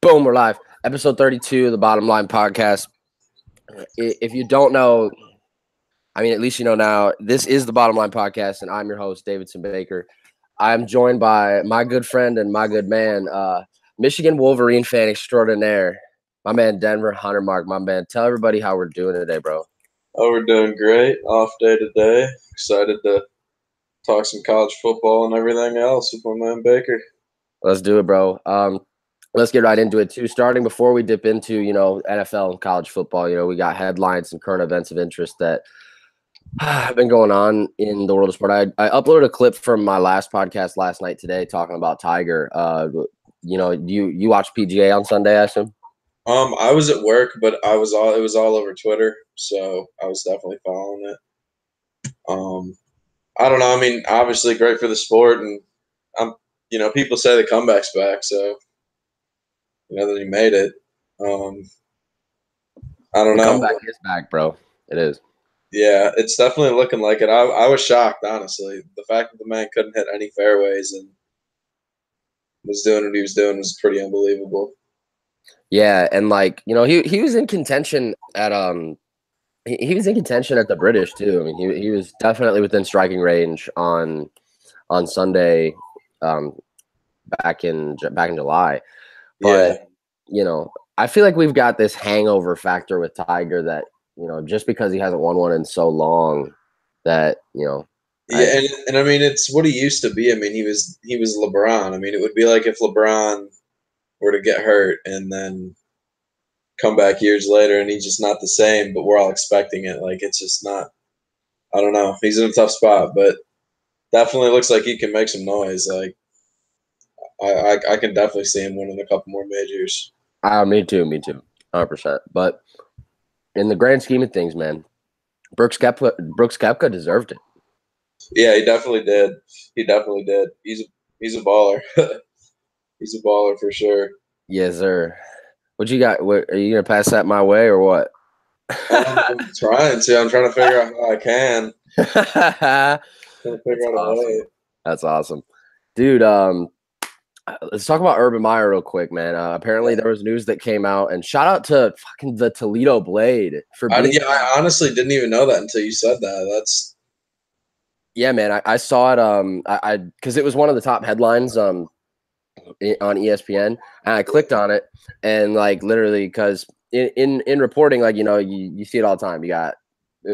Boom, we're live. Episode 32 of the Bottom Line Podcast. If you don't know, I mean, at least you know now, this is the Bottom Line Podcast, and I'm your host, Davidson Baker. I'm joined by my good friend and my good man, Michigan Wolverine fan extraordinaire, my man, Denver Huntermark. My man, tell everybody how we're doing today, bro. Oh, we're doing great. Off day today. Excited to talk some college football and everything else with my man Baker. Let's do it, bro. Let's get right into it, too. Starting before we dip into, NFL and college football, we got headlines and current events of interest that have been going on in the world of sport. I uploaded a clip from my last podcast last night today talking about Tiger. You watched PGA on Sunday, I assume? I was at work, but it was all over Twitter, so I was definitely following it. I don't know. I mean, obviously great for the sport, and people say the comeback's back, so that he made it. I don't know. Comeback is back, bro. It is. Yeah, it's definitely looking like it. I was shocked, honestly. The fact that the man couldn't hit any fairways and was doing what he was doing was pretty unbelievable. Yeah, and he was in contention at he was in contention at the British too. I mean, he was definitely within striking range on Sunday, back in July. But I feel like we've got this hangover factor with Tiger that just because he hasn't won one in so long that Yeah, and I mean it's what he used to be. I mean he was LeBron. I mean it would be like if LeBron were to get hurt and then come back years later and he's just not the same, but we're all expecting it. Like it's just not. I don't know. He's in a tough spot, but definitely looks like he can make some noise. Like I can definitely see him winning a couple more majors. Me too, 100%. But in the grand scheme of things, man, Brooks Koepka deserved it. Yeah, he definitely did. He's a baller. He's a baller for sure. Yes, sir. What you got? What, are you gonna pass that my way or what? I'm trying to. I'm trying to figure out how I can. That's awesome, dude. Let's talk about Urban Meyer real quick, man. Apparently, there was news that came out, and shout out to fucking the Toledo Blade for being. I honestly didn't even know that until you said that. Yeah, man. I saw it. Because it was one of the top headlines on ESPN, and I clicked on it, and literally, because in reporting, you see it all the time. You got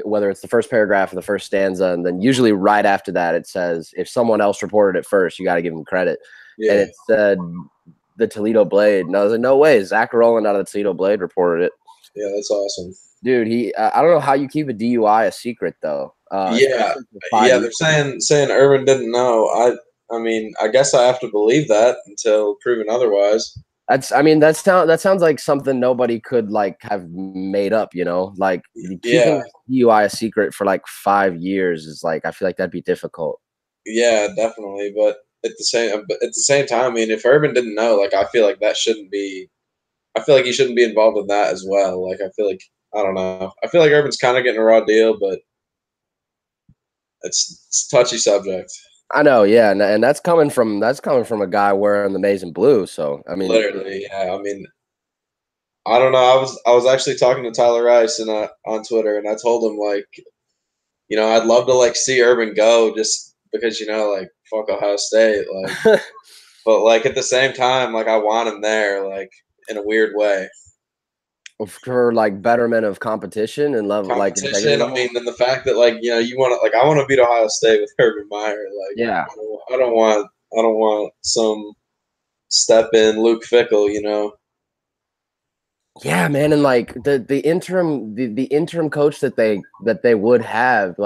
whether it's the first paragraph or the first stanza, and then usually right after that, it says if someone else reported it first, you got to give them credit. Yeah. And it said the Toledo Blade, and I was like, no way, Zach Rowland out of the Toledo Blade reported it. Yeah, that's awesome, dude. I don't know how you keep a DUI a secret though. They're saying Urban didn't know. I mean, I guess I have to believe that until proven otherwise. That sounds like something nobody could have made up, keeping DUI a secret for 5 years is I feel like that'd be difficult. Yeah, definitely. But at the same time, I mean, if Urban didn't know, I feel like that shouldn't be. I feel like he shouldn't be involved in that as well. I feel like I don't know. I feel like Urban's kind of getting a raw deal, but it's a touchy subject. I know, yeah, and that's coming from a guy wearing the maize and blue. So I mean, literally, yeah. I mean, I don't know. I was actually talking to Tyler Rice on Twitter, and I told him I'd love to see Urban go just because fuck Ohio State, but at the same time, I want him there, in a weird way. For betterment of competition and level competition. I mean, and the fact that you want to I want to beat Ohio State with Urban Meyer. Yeah, I don't want some step in Luke Fickell. Yeah, man, and the interim coach that they would have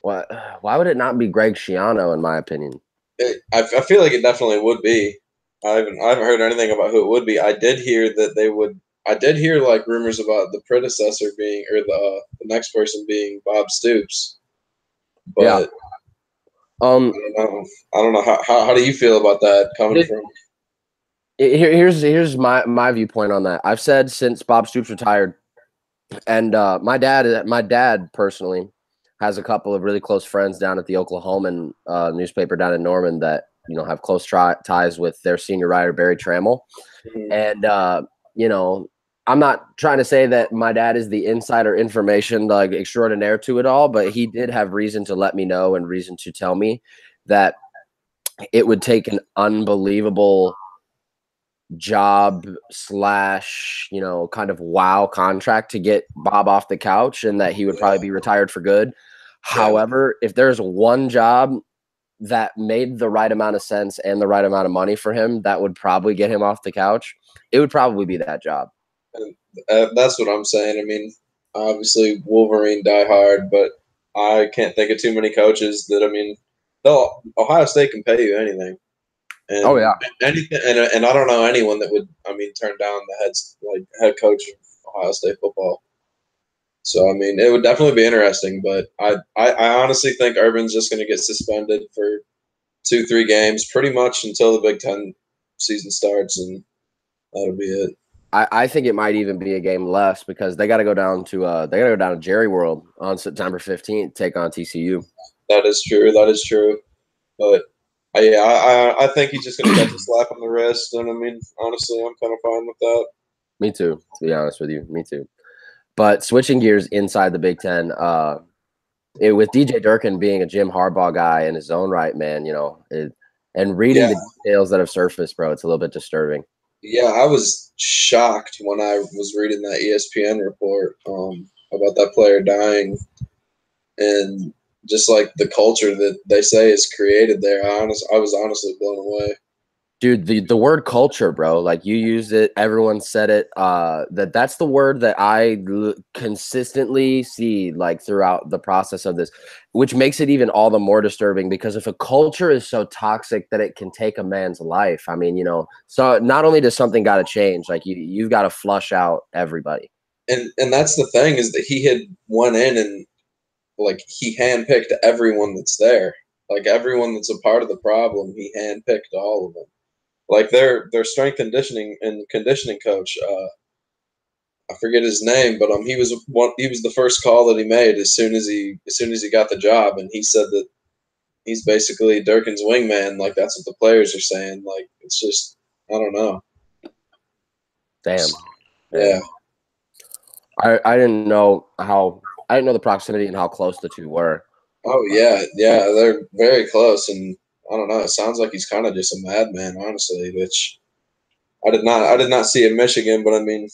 why would it not be Greg Schiano in my opinion? I feel like it definitely would be. I haven't heard anything about who it would be. I did hear that they would. I did hear rumors about the predecessor being or the next person being Bob Stoops. But yeah. I don't know. How do you feel about that coming from? Here's my viewpoint on that. I've said since Bob Stoops retired, and my dad personally has a couple of really close friends down at the Oklahoman newspaper down in Norman that have close ties with their senior writer, Barry Trammell. Mhm. And, I'm not trying to say that my dad is the insider information like extraordinaire to it all, but he did have reason to let me know and reason to tell me that it would take an unbelievable job slash, kind of wow contract to get Bob off the couch and that he would probably be retired for good. Yeah. However, if there's one job that made the right amount of sense and the right amount of money for him, that would probably get him off the couch, it would probably be that job. And that's what I'm saying. I mean, obviously Wolverine die hard, but I can't think of too many coaches that, I mean, Ohio State can pay you anything. Oh And yeah. anything, and I don't know anyone that would, I mean, turn down the head coach of Ohio State football. So I mean, it would definitely be interesting, but I honestly think Urban's just going to get suspended for 2-3 games, pretty much until the Big Ten season starts, and that'll be it. I think it might even be a game less because they got to go down to Jerry World on September 15th, take on TCU. That is true. That is true. But yeah, I think he's just going to catch a slap on the wrist, and I mean, honestly, I'm kind of fine with that. Me too, to be honest with you. Me too. But switching gears inside the Big Ten, with DJ Durkin being a Jim Harbaugh guy in his own right, man, and reading Yeah, the details that have surfaced, bro, it's a little bit disturbing. yeah, I was shocked when I was reading that ESPN report about that player dying, and just like the culture that they say is created there. I was honestly blown away. Dude, the word culture, bro, like you used it, everyone said it. That's the word that I consistently see like throughout the process of this, which makes it even all the more disturbing because if a culture is so toxic that it can take a man's life, I mean, so not only does something got to change, like you've got to flush out everybody. And that's the thing, is that he had went in and like he handpicked everyone that's there, like everyone that's a part of the problem. He handpicked all of them. Like their strength conditioning coach. I forget his name, but he was the first call that he made as soon as he got the job, and he said that he's basically Durkin's wingman. Like that's what the players are saying. Like it's just, I don't know. Damn. Yeah. I didn't know the proximity and how close the two were. Oh yeah, yeah. They're very close, and I don't know. It sounds like he's kind of just a madman, honestly. Which I did not see in Michigan, but I mean,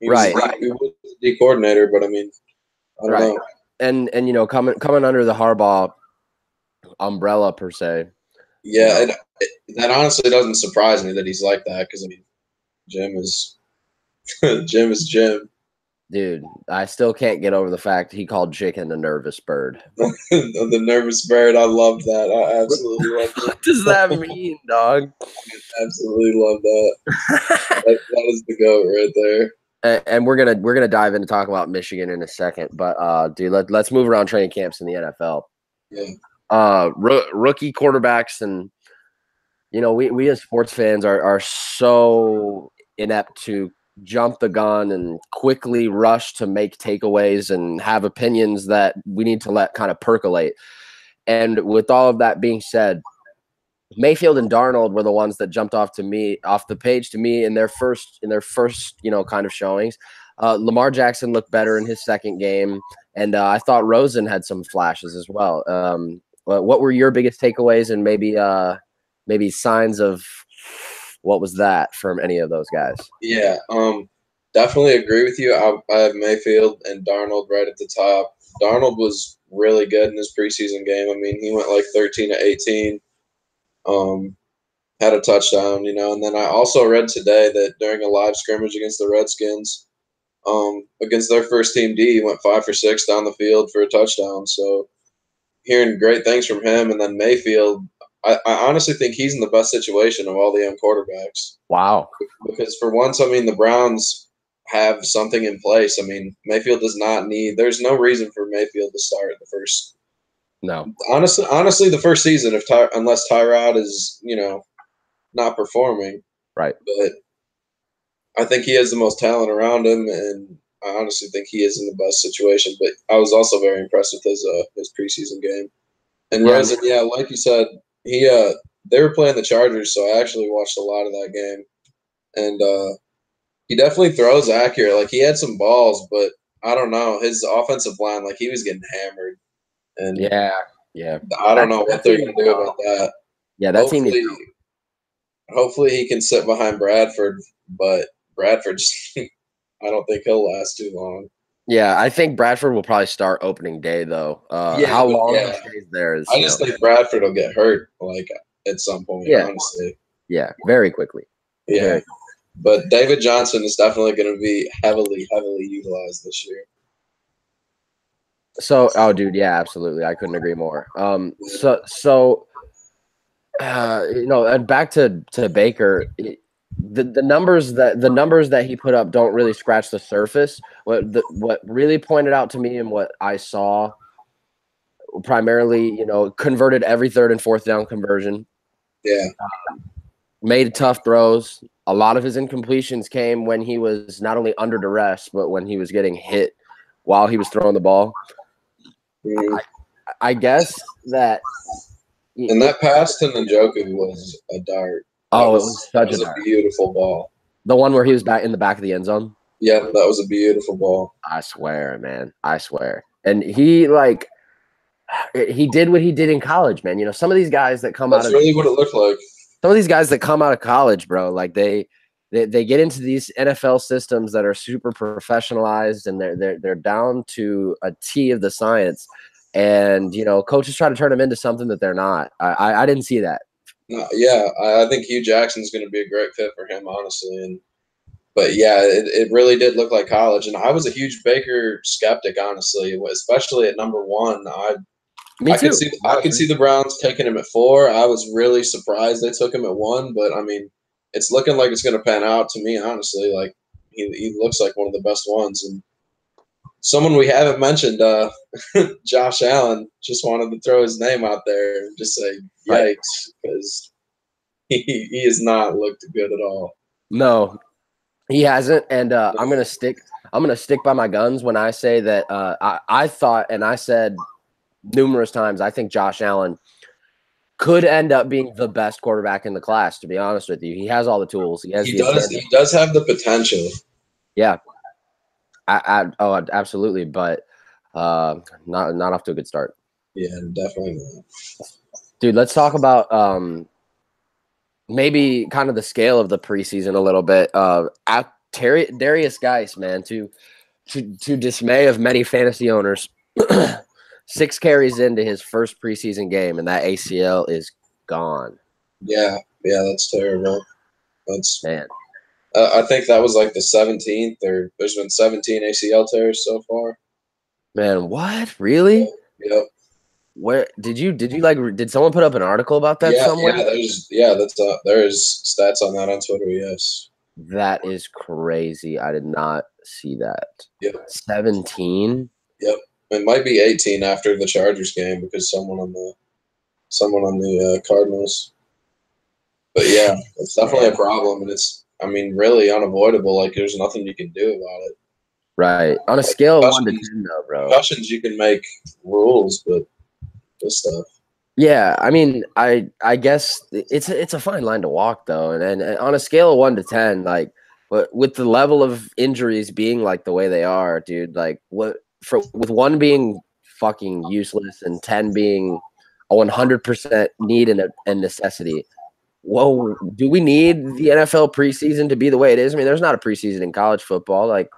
Right. He was the D coordinator, but I mean, I don't know. And coming under the Harbaugh umbrella per se. Yeah, that honestly doesn't surprise me that he's like that, because I mean, Jim is Jim is Jim. Dude, I still can't get over the fact he called chicken a nervous bird. The nervous bird. I love that. I absolutely love it. What does that mean, dog? Absolutely love that. That is the goat right there. And we're gonna dive in to talk about Michigan in a second, but dude, let's move around training camps in the NFL. Yeah. Rookie quarterbacks, and we as sports fans are so inept to jump the gun and quickly rush to make takeaways and have opinions that we need to let kind of percolate. And with all of that being said, Mayfield and Darnold were the ones that jumped off the page to me in their first kind of showings. Lamar Jackson looked better in his second game, and I thought Rosen had some flashes as well. What were your biggest takeaways, and maybe signs of what was that from any of those guys? Yeah, definitely agree with you. I have Mayfield and Darnold right at the top. Darnold was really good in his preseason game. I mean, he went like 13 to 18, had a touchdown, and then I also read today that during a live scrimmage against the Redskins, against their first team D, he went 5 for 6 down the field for a touchdown. So hearing great things from him, and then Mayfield, I honestly think he's in the best situation of all the young quarterbacks. Wow. Because for once, I mean, the Browns have something in place. I mean, Mayfield does not need. There's no reason for Mayfield to start the first. No. Honestly, the first season, unless Tyrod is not performing. Right. But I think he has the most talent around him, and I honestly think he is in the best situation. But I was also very impressed with his preseason game. And Rosen, yeah, like you said, they were playing the Chargers, so I actually watched a lot of that game. And he definitely throws accurate. Like, he had some balls, but I don't know. His offensive line, like, he was getting hammered. And Yeah. I don't That know what that they're team going is to do dumb. about that. Yeah, that team is Hopefully, dumb. hopefully he can sit behind Bradford, but Bradford just, I don't think he'll last too long. Yeah, I think Bradford will probably start opening day though. Yeah, How but long he yeah, stays there is, I just think Bradford will get hurt, like, at some point, yeah, honestly. yeah, very quickly. Yeah. Very. But David Johnson is definitely going to be heavily, heavily utilized this year. So, oh, dude, yeah, absolutely. I couldn't agree more. And back to Baker. The numbers that he put up don't really scratch the surface. What really pointed out to me and what I saw primarily, converted every third and fourth down conversion. Yeah. Made tough throws. A lot of his incompletions came when he was not only under duress, but when he was getting hit while he was throwing the ball. Mm-hmm. I guess that. And that pass to Njoku was a dart. It was That such a was a dart. beautiful ball. The one where he was back in the back of the end zone. Yeah, that was a beautiful ball. I swear, man. I swear. And he did what he did in college, man. Some of these guys that come out That's of really what it looked like. some of these guys that come out of college, bro, like they get into these NFL systems that are super professionalized and they're down to a T of the science. And coaches try to turn them into something that they're not. I didn't see that. No, yeah, I think Hugh Jackson's going to be a great fit for him, honestly. But yeah, it really did look like college. And I was a huge Baker skeptic, honestly, especially at number one. Me I could too. see the Browns taking him at 4. I was really surprised they took him at 1, but I mean, it's looking like it's going to pan out to me, honestly. Like, he looks like one of the best ones. And someone we haven't mentioned, Josh Allen, just wanted to throw his name out there and just say Right. yikes, because he has not looked good at all. No, he hasn't, and I'm gonna stick by my guns when I say that I thought and I said numerous times I think Josh Allen could end up being the best quarterback in the class. To be honest with you, he has all the tools. He has He the does. intangible. He does have the potential. Yeah, absolutely, but not off to a good start. Yeah, definitely not. Dude, let's talk about maybe kind of the scale of the preseason a little bit. Darius Geis, man, to dismay of many fantasy owners, 6 carries into his first preseason game, and that ACL is gone. Yeah, that's terrible. That's Man. I think that was like the 17th, or there's been 17 ACL tears so far. Man, what? Really? Yep. Where did someone put up an article about that somewhere? There's stats on that on Twitter. Yes. That is crazy. I did not see that. Yep. 17? Yep. It might be 18 after the Chargers game because someone on the Cardinals. But yeah, it's definitely a problem, and it's, I mean, really unavoidable. Like, there's nothing you can do about it. Right. On a scale of 1 to 10, though, bro. Concussions, you can make rules, but this stuff. Yeah, I mean, I guess it's a fine line to walk, though, and on a scale of 1 to 10, like, with the level of injuries being like the way they are, dude, like, with 1 being fucking useless and 10 being a 100% need and necessity. Whoa, do we need the NFL preseason to be the way it is? I mean, there's not a preseason in college football, like,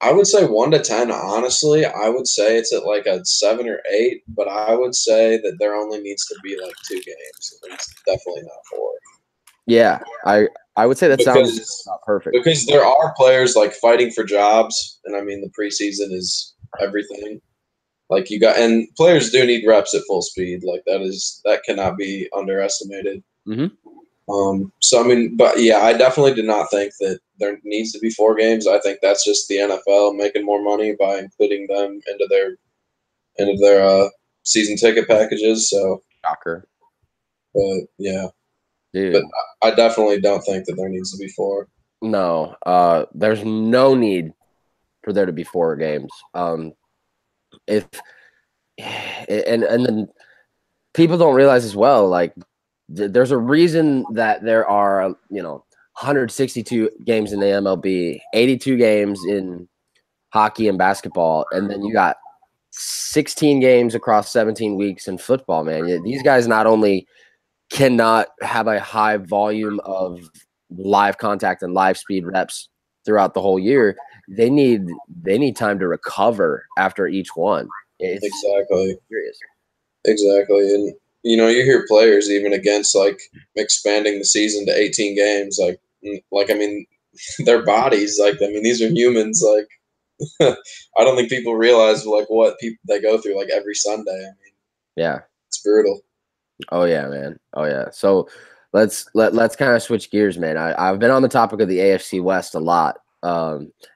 I would say 1 to 10. Honestly, I would say it's at like a 7 or 8, but I would say that there only needs to be like 2 games. It's definitely not 4. Yeah, I would say that sounds perfect because there are players like fighting for jobs, and I mean the preseason is everything. Like, and players do need reps at full speed. Like, that cannot be underestimated. Mm-hmm. So I mean, but yeah, I definitely do not think that there needs to be 4 games. I think that's just the NFL making more money by including them into their season ticket packages. So, shocker. but yeah, dude. But I definitely don't think that there needs to be 4. No, there's no need for there to be 4 games. And then people don't realize as well, like there's a reason that there are 162 games in the MLB, 82 games in hockey and basketball, and then you got 16 games across 17 weeks in football. Man, these guys not only cannot have a high volume of live contact and live speed reps throughout the whole year, they need time to recover after each one. It's Exactly. serious. Exactly. And you hear players even against like expanding the season to 18 games, I mean, their bodies, like, I mean, these are humans, like, I don't think people realize like what people they go through like every Sunday. I mean, Yeah. it's brutal. Oh yeah, man. Oh yeah. So let's kind of switch gears, man. I've been on the topic of the AFC West a lot.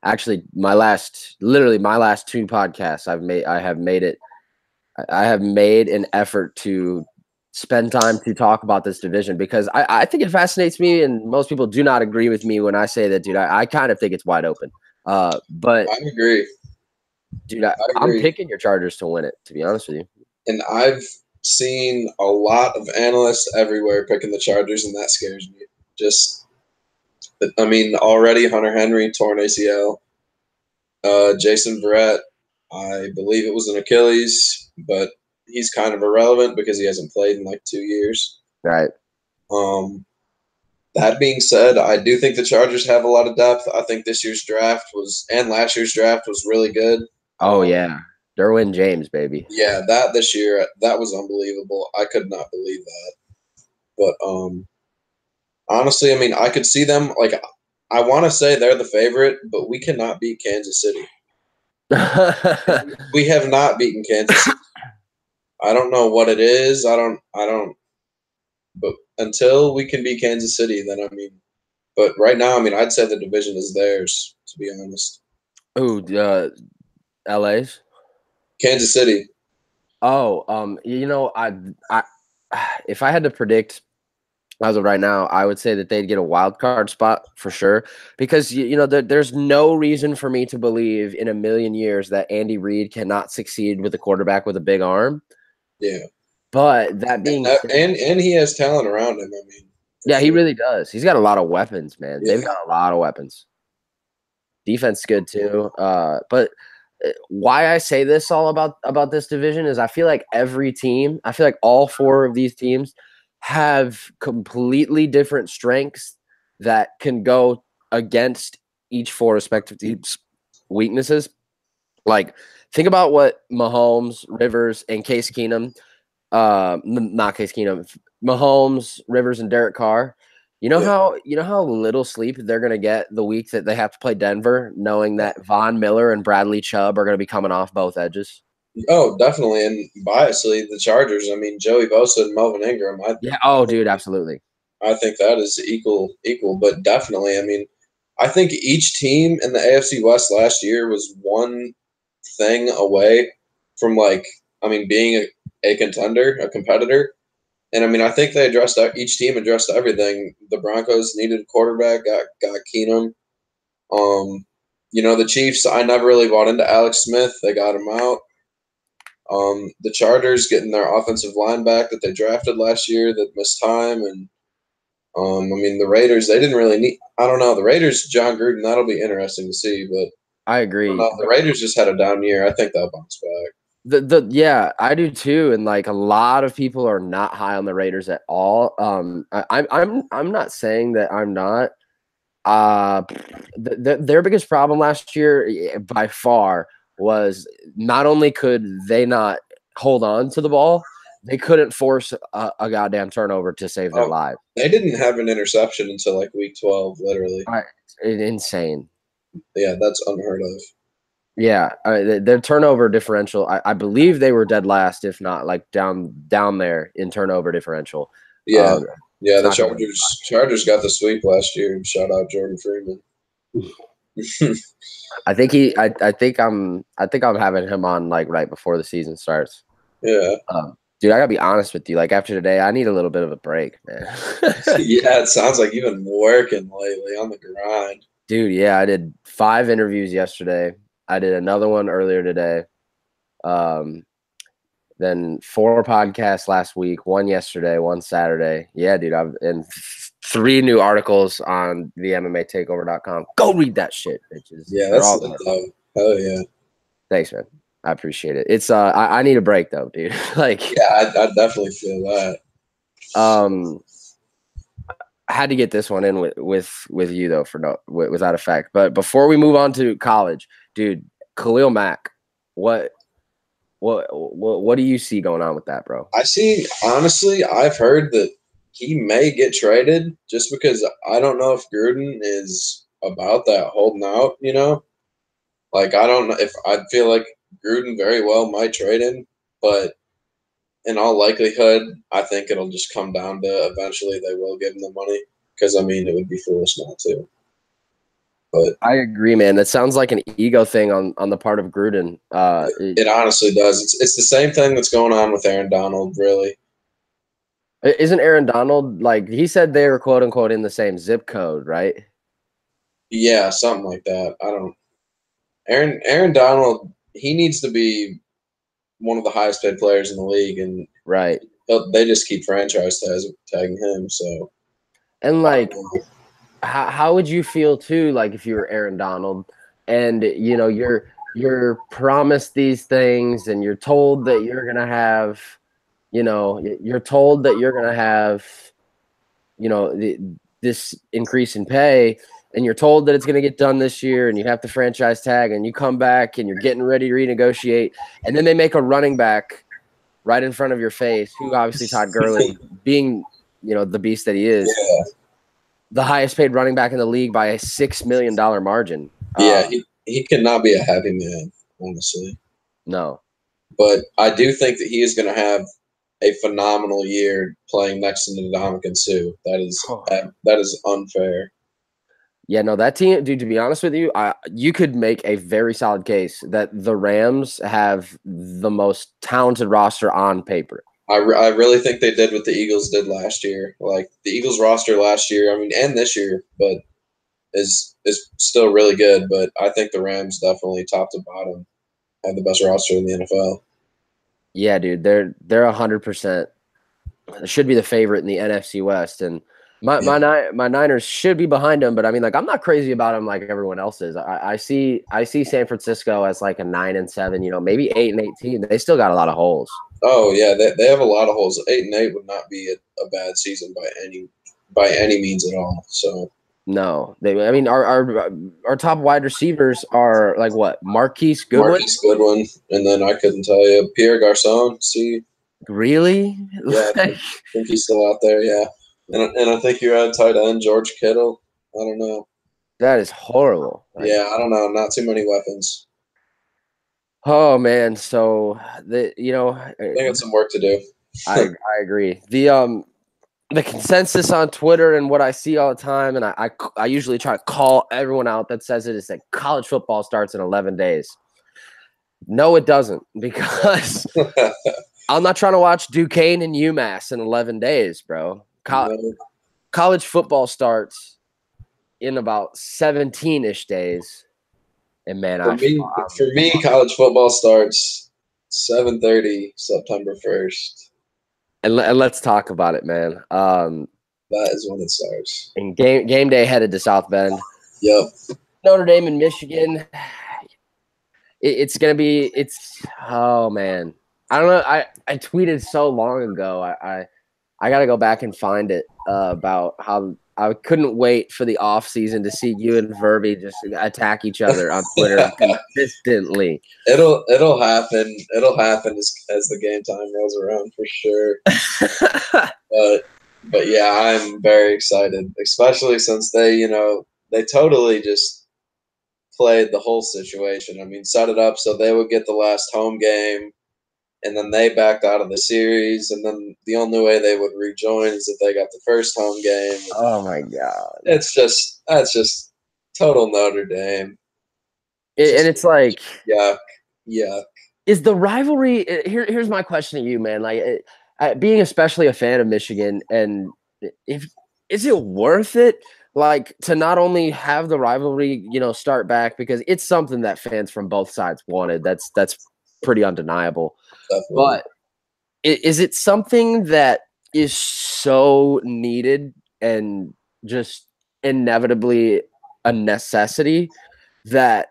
Actually, literally my last two podcasts, I have made an effort to spend time to talk about this division because I think it fascinates me, and most people do not agree with me when I say that, dude. I kind of think it's wide open. But I agree. dude, I I'm agree. picking your Chargers to win it, to be honest with you. And I've seen a lot of analysts everywhere picking the Chargers, and that scares me. Just, I mean, already Hunter Henry torn ACL. Jason Verrett, I believe it was an Achilles, but he's kind of irrelevant because he hasn't played in like 2 years. Right. Um, that being said, I do think the Chargers have a lot of depth. I think this year's draft and last year's draft was really good. Oh yeah, Derwin James, baby. Yeah, that this year that was unbelievable. I could not believe that. But honestly, I mean, I could see them like I want to say they're the favorite, but we cannot beat Kansas City. We have not beaten Kansas City. I don't know what it is. I don't. But until we can beat Kansas City, then I mean. But right now, I mean, I'd say the division is theirs. To be honest. Ooh, LA's. Kansas City. Oh, I, if I had to predict as of right now, I would say that they'd get a wild card spot for sure because there's no reason for me to believe in a million years that Andy Reid cannot succeed with a quarterback with a big arm. Yeah. But that being said, And he has talent around him. I mean, yeah, he sure. really does. He's got a lot of weapons, man. Yeah. They've got a lot of weapons. Defense is good too. But why I say this all about this division is I feel like all four of these teams have completely different strengths that can go against each four respective teams' weaknesses. Like, think about what Mahomes, Rivers, and Case Keenum, not Case Keenum, Mahomes, Rivers, and Derek Carr. You know how little sleep they're gonna get the week that they have to play Denver, knowing that Von Miller and Bradley Chubb are gonna be coming off both edges. Oh, definitely. And biasly, the Chargers. I mean, Joey Bosa and Melvin Ingram. Yeah. Oh, dude, absolutely. I think that is equal. But definitely, I mean, I think each team in the AFC West last year was one thing away from being a contender, a competitor. And I mean, I think each team addressed everything. The Broncos needed a quarterback, got Keenum. The Chiefs. I never really bought into Alex Smith. They got him out. The Chargers getting their offensive line back that they drafted last year that missed time, and I mean the Raiders. They didn't really need. I don't know the Raiders. John Gruden. That'll be interesting to see, but I I don't agree. know. The Raiders just had a down year. I think they'll bounce back. Yeah, I do too, and like a lot of people are not high on the Raiders at all. I'm not saying that I'm not. Their biggest problem last year, by far, was not only could they not hold on to the ball, they couldn't force a goddamn turnover to save their lives. They didn't have an interception until like week 12, literally. Insane. Yeah, that's unheard of. Yeah, their turnover differential. I believe they were dead last, if not like down there in turnover differential. Yeah, yeah. The Going Chargers got the sweep last year. Shout out Jordan Freeman. I think I'm having him on like right before the season starts. Yeah. Dude, I gotta be honest with you. Like after today, I need a little bit of a break, man. Yeah, it sounds like you've been working lately on the grind. Dude, yeah, I did 5 interviews yesterday. I did another one earlier today. then 4 podcasts last week, 1 yesterday, 1 Saturday. Yeah, dude, and 3 new articles on the MMAtakeover.com. Go read that shit, bitches. Yeah, They're that's all lit, though. Hell yeah. Thanks, man. I appreciate it. It's I need a break though, dude. Like, Yeah, I definitely feel that. I had to get this one in with you though without effect. But before we move on to college, dude, Khalil Mack, what do you see going on with that, bro? I see, honestly, I've heard that he may get traded just because I don't know if Gruden is about that holding out, you know? Like, I don't know if I feel like Gruden very well might trade him, but in all likelihood, I think it'll just come down to eventually they will give him the money because, I mean, it would be foolish not to. But I agree, man. That sounds like an ego thing on the part of Gruden. it honestly does. It's the same thing that's going on with Aaron Donald, really. Isn't Aaron Donald, like, he said they were quote unquote in the same zip code, right? Yeah, something like that. I don't. Aaron Donald, he needs to be one of the highest paid players in the league, and Right. they just keep franchise tagging him. So, And like, how would you feel too, like if you were Aaron Donald and you know you're promised these things and you're told that you're gonna have, you know, you're told that you're gonna have, you know, this increase in pay, and you're told that it's gonna get done this year, and you have the franchise tag, and you come back and you're getting ready to renegotiate, and then they make a running back right in front of your face, who obviously Todd Gurley, being, you know, the beast that he is, yeah, the highest paid running back in the league by a $6 million margin. yeah, he cannot be a happy man, honestly. No. But I do think that he is going to have a phenomenal year playing next to Ndamukong Suh. That is unfair. Yeah, no, that team, dude, to be honest with you, you could make a very solid case that the Rams have the most talented roster on paper. I really think they did what the Eagles did last year. Like the Eagles roster last year, I mean, and this year, but is still really good. But I think the Rams definitely top to bottom have the best roster in the NFL. Yeah, dude, they're 100% should be the favorite in the NFC West, and my Niners should be behind them. But I mean, like, I'm not crazy about them like everyone else is. I see San Francisco as like a 9-7, you know, maybe 8-18. They still got a lot of holes. Oh yeah, they have a lot of holes. 8-8 would not be a bad season by any means at all. So no, I mean, our top wide receivers are like what? Marquise Goodwin. Marquise Goodwin, and then I couldn't tell you Pierre Garcon. See, Really? yeah, I think he's still out there. Yeah, and I think you had tight end George Kittle. I don't know. That is horrible. Like, Yeah, I don't know. Not too many weapons. oh man, so you know, They got some work to do. I agree. The consensus on Twitter and what I see all the time, and I usually try to call everyone out that says it, is that college football starts in 11 days. No, it doesn't, because I'm not trying to watch Duquesne and UMass in 11 days, bro. College football starts in about 17-ish days. And man, for me, college football starts 7:30 September 1st. And let's talk about it, man. That is when it starts. And game day headed to South Bend. Yep. Notre Dame and Michigan. It's gonna be. Oh man, I don't know. I tweeted so long ago. I got to go back and find it about how I couldn't wait for the off season to see you and Verby just attack each other on Twitter consistently. It'll happen. It'll happen as the game time rolls around for sure. but yeah, I'm very excited, especially since they totally just played the whole situation. I mean, set it up so they would get the last home game, and then they backed out of the series, and then the only way they would rejoin is if they got the first home game. Oh my god! That's just total Notre Dame. And it's like, yuck. Is the rivalry? Here's my question to you, man. Like, being especially a fan of Michigan, and is it worth it? Like, to not only have the rivalry, you know, start back, because it's something that fans from both sides wanted. That's pretty undeniable. Definitely. But is it something that is so needed and just inevitably a necessity that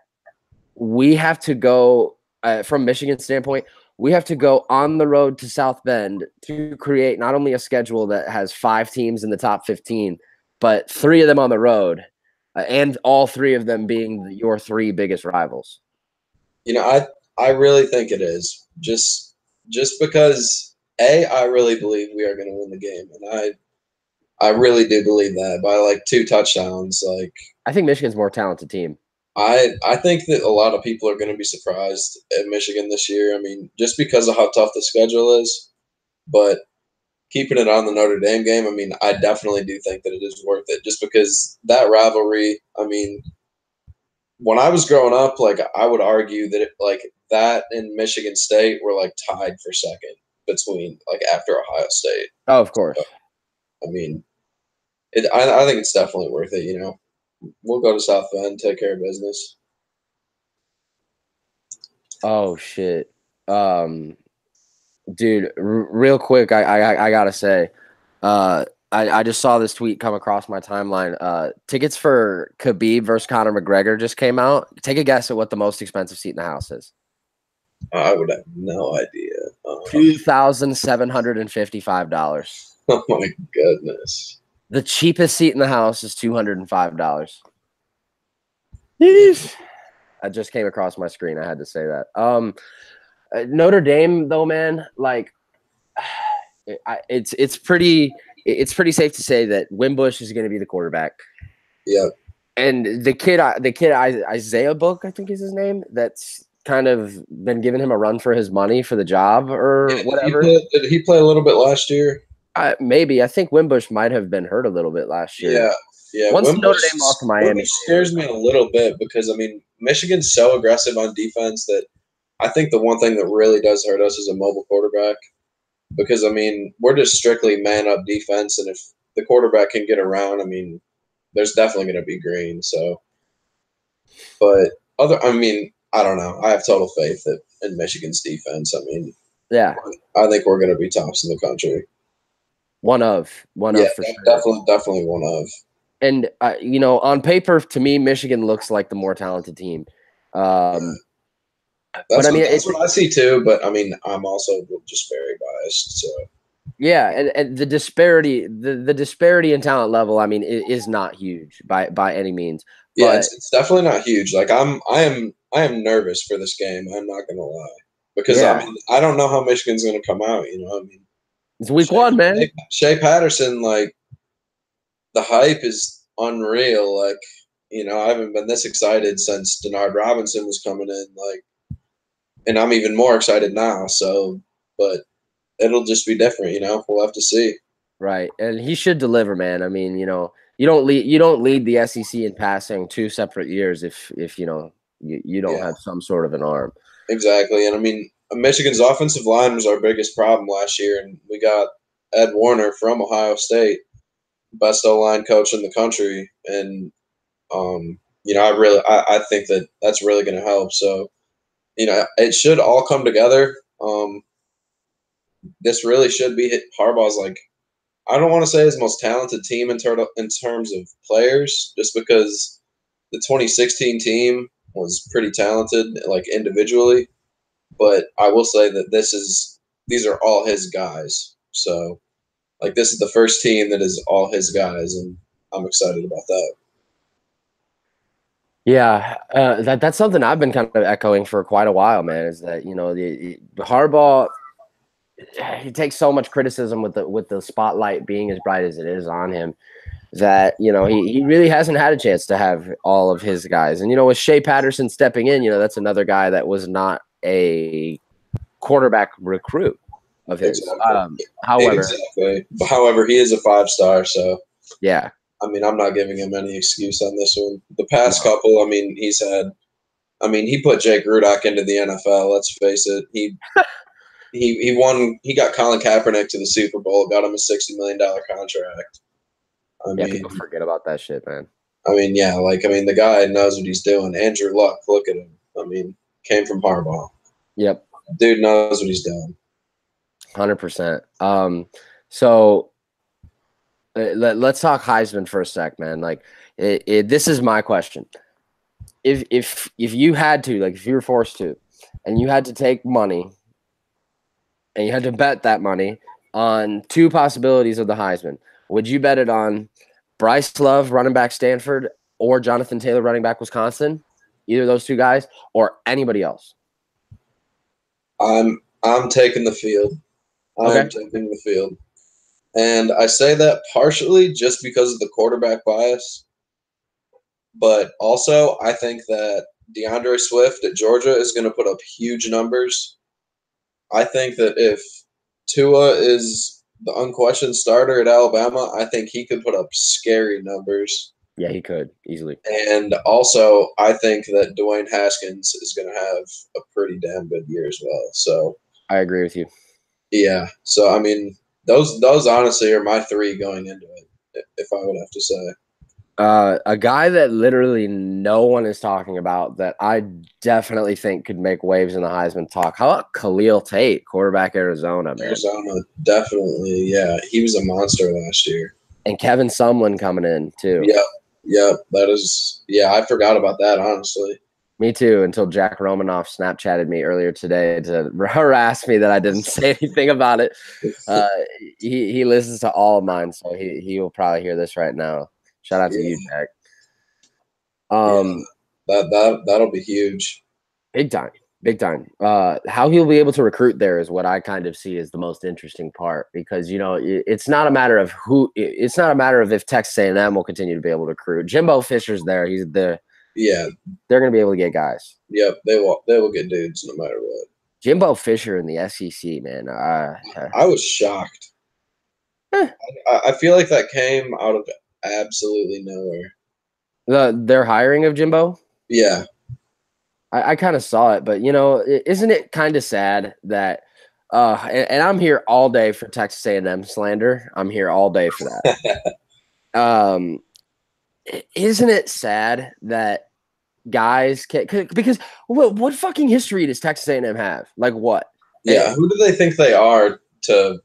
we have to go from Michigan's standpoint, we have to go on the road to South Bend to create not only a schedule that has 5 teams in the top 15, but 3 of them on the road, and all 3 of them being your 3 biggest rivals. I really think it is just because I really believe we are going to win the game, and I really do believe that by like 2 touchdowns. Like I think Michigan's a more talented team. I think that a lot of people are going to be surprised at Michigan this year. I mean, just because of how tough the schedule is, but keeping it on the Notre Dame game, I mean, I definitely do think that it is worth it just because that rivalry, I mean, when I was growing up, like I would argue that like that and Michigan State were like tied for second between like after Ohio State. Oh, of course. So, I mean, I think it's definitely worth it. We'll go to South Bend, take care of business. Oh shit, dude, real quick, I gotta say, I just saw this tweet come across my timeline. Tickets for Khabib versus Conor McGregor just came out. Take a guess at what the most expensive seat in the house is. I would have no idea. $2,755. Oh my goodness. The cheapest seat in the house is $205. Yeesh. I just came across my screen. I had to say that. Notre Dame, though, man, like it's pretty safe to say that Wimbush is going to be the quarterback. Yeah. And the kid Isaiah Book, I think is his name. That's kind of been giving him a run for his money for the job or whatever. Did he play a little bit last year? Maybe. I think Wimbush might have been hurt a little bit last year. Yeah. Yeah. Once Notre Dame lost to Miami, Wimbush scares me a little bit because I mean Michigan's so aggressive on defense that I think the one thing that really does hurt us is a mobile quarterback. Because I mean we're just strictly man up defense, and if the quarterback can get around, I mean there's definitely going to be green. So, but I mean I don't know. I have total faith in Michigan's defense. I mean, yeah, I think we're going to be tops in the country. One of for sure. Definitely one of. And on paper, to me, Michigan looks like the more talented team. That's what I see too. But I mean, I'm also just very biased. So yeah, and the disparity, the disparity in talent level, I mean, it is not huge by any means. Yeah, it's definitely not huge. Like I am nervous for this game. I'm not gonna lie because I mean I don't know how Michigan's gonna come out. I mean, it's week 1, man. Shea Patterson, like the hype is unreal. Like I haven't been this excited since Denard Robinson was coming in. Like, and I'm even more excited now. So, but it'll just be different. We'll have to see. Right, and he should deliver, man. I mean, you don't lead the SEC in passing 2 separate years if you don't have some sort of an arm. Exactly, and I mean Michigan's offensive line was our biggest problem last year, and we got Ed Warner from Ohio State, best O-line coach in the country, and I think that's really going to help. So, it should all come together. This really should be Harbaugh's like. I don't want to say his most talented team in terms of players, just because the 2016 team was pretty talented, like individually. But I will say that these are all his guys. So, like, this is the first team that is all his guys, and I'm excited about that. Yeah, that's something I've been kind of echoing for quite a while, man. Is that the Harbaugh. He takes so much criticism with the spotlight being as bright as it is on him that he really hasn't had a chance to have all of his guys. And with Shea Patterson stepping in, that's another guy that was not a quarterback recruit of his. Exactly. However, he is a 5-star, so yeah. I mean, I'm not giving him any excuse on this one. The past couple, I mean, he put Jake Rudock into the NFL. Let's face it, He won. He got Colin Kaepernick to the Super Bowl. Got him a $60 million contract. I mean, people forget about that shit, man. I mean, yeah, the guy knows what he's doing. Andrew Luck, look at him. I mean, came from Harbaugh. Yep, dude knows what he's doing. 100%. So let's talk Heisman for a sec, man. Like, this is my question. If you had to, like, if you were forced to, and you had to take money, and you had to bet that money on two possibilities of the Heisman, would you bet it on Bryce Love, running back Stanford, or Jonathan Taylor, running back Wisconsin? Either of those two guys, or anybody else? I'm taking the field. Okay. I'm taking the field. And I say that partially just because of the quarterback bias, but also I think that DeAndre Swift at Georgia is going to put up huge numbers. I think that if Tua is the unquestioned starter at Alabama, I think he could put up scary numbers. Yeah, he could easily. And also, I think that Dwayne Haskins is going to have a pretty damn good year as well. So I agree with you. yeah. So I mean, those honestly are my three going into it, if I would have to say. A guy that literally no one is talking about that I definitely think could make waves in the Heisman talk. How about Khalil Tate, quarterback Arizona, man? Arizona, definitely. Yeah, he was a monster last year. And Kevin Sumlin coming in too. Yep, yep. That is. Yeah, I forgot about that. Honestly. Me too, until Jack Romanoff Snapchatted me earlier today to harass me that I didn't say anything about it. He listens to all of mine, so he will probably hear this right now. Shout out to you, Jack. Yeah, that'll be huge. Big time. Big time. How he'll be able to recruit there is what I kind of see as the most interesting part, because it's not a matter of it's not a matter of if Texas A&M will continue to be able to recruit. Jimbo Fisher's there. He's the Yeah, they're going to be able to get guys. Yep, they will get dudes no matter what. Jimbo Fisher in the SEC, man. I was shocked. I feel like that came out of absolutely nowhere. Their hiring of Jimbo? Yeah. I kind of saw it, but isn't it kind of sad that and I'm here all day for Texas A&M slander. I'm here all day for that. Isn't it sad that guys can, because what fucking history does Texas A&M have? Like what? Yeah, who do they think they are to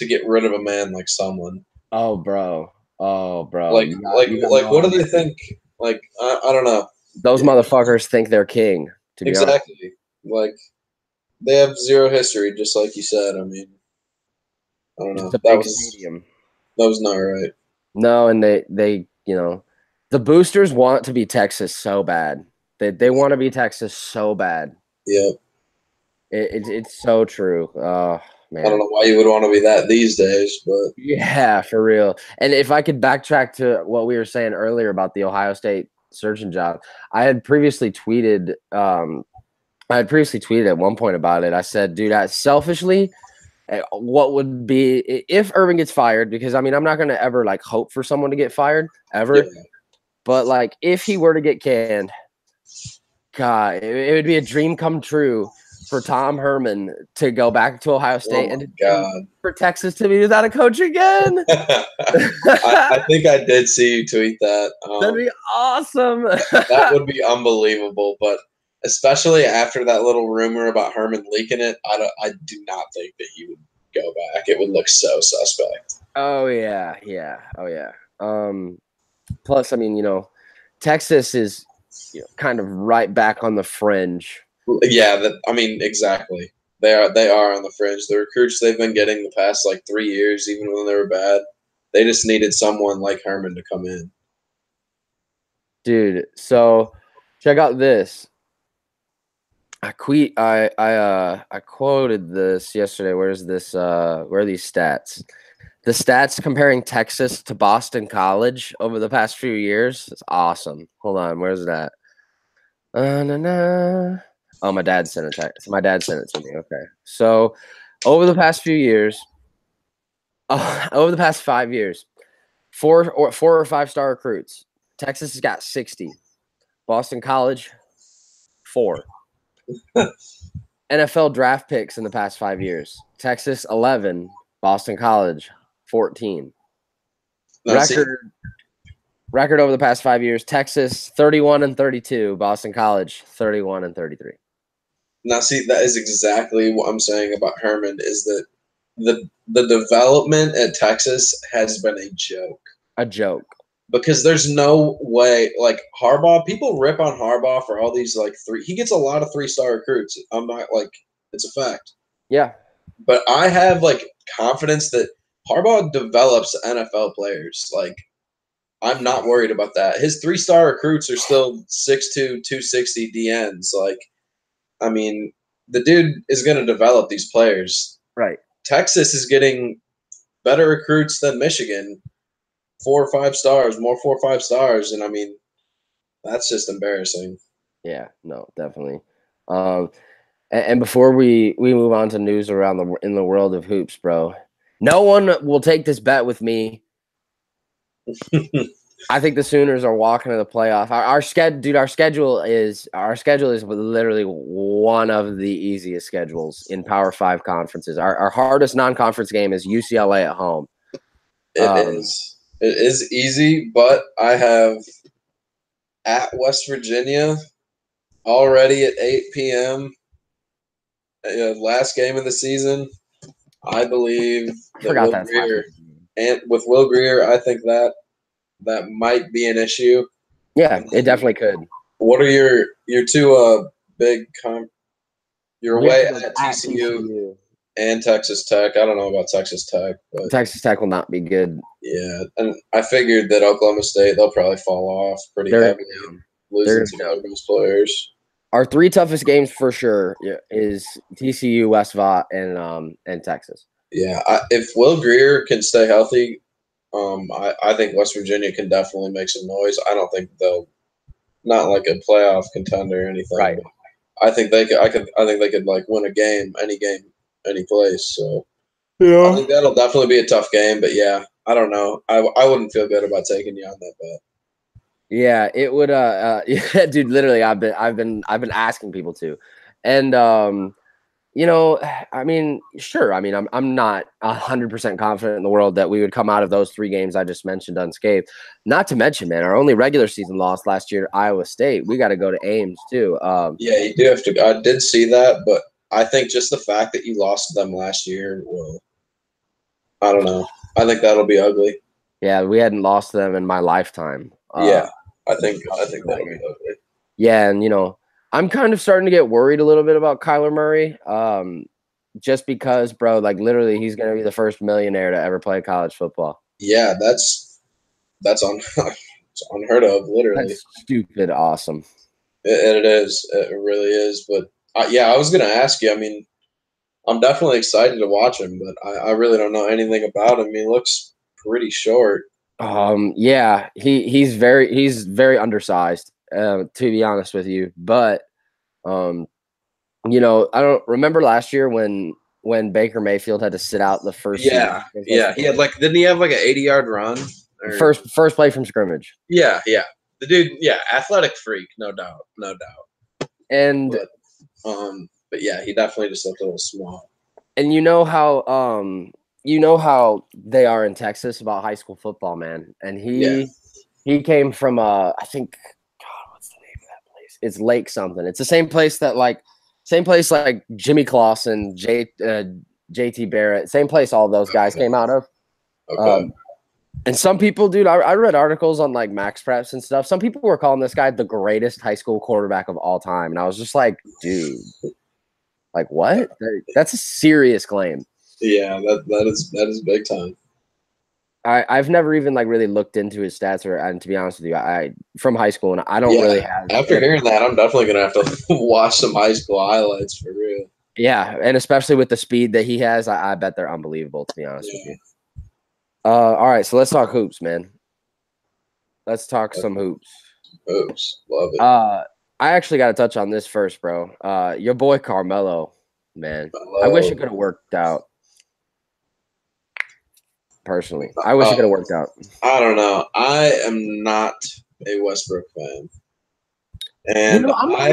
get rid of a man like someone? Oh, bro. Like what do they think? Like I don't know. Those motherfuckers think they're king. To be honest, exactly. Like they have zero history, just like you said. I mean, I don't know. That was not right. No, and they the boosters want to be Texas so bad. They want to be Texas so bad. Yeah. It's so true. Oh, man. I don't know why you would want to be that these days, but yeah, for real. And if I could backtrack to what we were saying earlier about the Ohio State surgeon job, I had previously tweeted at one point about it. I said, dude, selfishly, what would be if Urban gets fired? Because I mean, I'm not going to ever like hope for someone to get fired ever. Yeah. But like, if he were to get canned, God, it would be a dream come true for Tom Herman to go back to Ohio State and for Texas to be without a coach again. I think I did see you tweet that. That'd be awesome. That would be unbelievable. But especially after that little rumor about Herman leaking it, I do not think that he would go back. It would look so suspect. Oh yeah. Oh yeah. Plus, I mean, Texas is kind of right back on the fringe. Yeah, I mean, exactly. They are on the fringe. The recruits they've been getting the past like 3 years, even when they were bad, they just needed someone like Herman to come in. Dude, so check out this. I quoted this yesterday. Where's this? Where are these stats? The stats comparing Texas to Boston College over the past few years. It's awesome. Hold on, where's that? Oh, my dad sent it. My dad sent it to me. Okay, so over the past few years, over the past 5 years, four or 5-star recruits. Texas has got 60. Boston College, 4. NFL draft picks in the past 5 years. Texas, 11. Boston College, 14. Record over the past 5 years. Texas, 31-32. Boston College, 31-33. Now, see, that is exactly what I'm saying about Herman, is that the development at Texas has been a joke. A joke. Because there's no way, like Harbaugh, people rip on Harbaugh for all these like he gets a lot of 3-star recruits. I'm not like, it's a fact. Yeah. But I have like confidence that Harbaugh develops NFL players. Like, I'm not worried about that. His 3-star recruits are still 6'2", 260 DNs. Like, I mean, the dude is going to develop these players. Right. Texas is getting better recruits than Michigan. 4 or 5 stars, more 4 or 5 stars, and I mean, that's just embarrassing. Yeah, no, definitely. And before we move on to news around in the world of hoops, bro, no one will take this bet with me. I think the Sooners are walking to the playoff. Our schedule is literally one of the easiest schedules in Power 5 conferences. Our hardest non-conference game is UCLA at home. It is easy, but I have at West Virginia already at 8 p.m. Last game of the season. I believe that Forgot Will that's Greer, happening. and with Will Greer, I think that might be an issue. Yeah, it definitely could. What are your two big You're We have away to go at at TCU TCU. and Texas Tech. I don't know about Texas Tech, but Texas Tech will not be good. yeah, and I figured that Oklahoma State, they'll probably fall off pretty They're heavily, losing some of those players. Our 3 toughest games for sure is TCU, West Vaught, and Texas. Yeah, if Will Greer can stay healthy, I think West Virginia can definitely make some noise. I don't think they'll not like a playoff contender or anything. Right. I think they could. I think they could like win a game, any place. So yeah, I think that'll definitely be a tough game. But yeah, I don't know. I wouldn't feel good about taking you on that bet. Yeah, it would. Yeah, dude. Literally, I've been asking people to, and I mean, sure. I mean, I'm not 100% confident in the world that we would come out of those 3 games I just mentioned unscathed. Not to mention, man, our only regular season loss last year to Iowa State. We got to go to Ames too. Yeah, you do have to. I did see that, but I think just the fact that you lost to them last year will. I don't know. I think that'll be ugly. Yeah, we hadn't lost to them in my lifetime. Yeah, I think that'll be ugly. Yeah, and I'm kind of starting to get worried a little bit about Kyler Murray. Just because, bro, like literally, he's gonna be the first millionaire to ever play college football. Yeah, that's it's unheard of, literally. That's stupid awesome. It is. It really is. But yeah, I was gonna ask you. I mean, I'm definitely excited to watch him, but I really don't know anything about him. He looks pretty short. Yeah, he's very undersized, to be honest with you. But I don't remember last year when Baker Mayfield had to sit out the first Yeah, season. yeah. He had didn't he have like an 80-yard run? First play from scrimmage. Yeah, yeah. The dude, yeah, athletic freak, no doubt, no doubt. And but yeah, he definitely just looked a little small. And you know how they are in Texas about high school football, man. And he came from I think, God, what's the name of that place? It's Lake something. It's the same place like Jimmy Clausen, JT Barrett, same place all those guys came out of. Okay. And some people, dude, I read articles on like Max Preps and stuff. Some people were calling this guy the greatest high school quarterback of all time. And I was just like, dude, like what? That's a serious claim. Yeah, that is big time. I've never even like really looked into his stats, and to be honest with you, I from high school, and I don't really have. After hearing that, I'm definitely gonna have to watch some high school highlights for real. Yeah, and especially with the speed that he has, I bet they're unbelievable. To be honest with you. All right, so let's talk hoops, man. Let's talk some hoops. Hoops, love it. I actually got to touch on this first, bro. Your boy Carmelo, man. I wish it could have worked out. Personally, I wish it could have worked out. I don't know. I am not a Westbrook fan, and I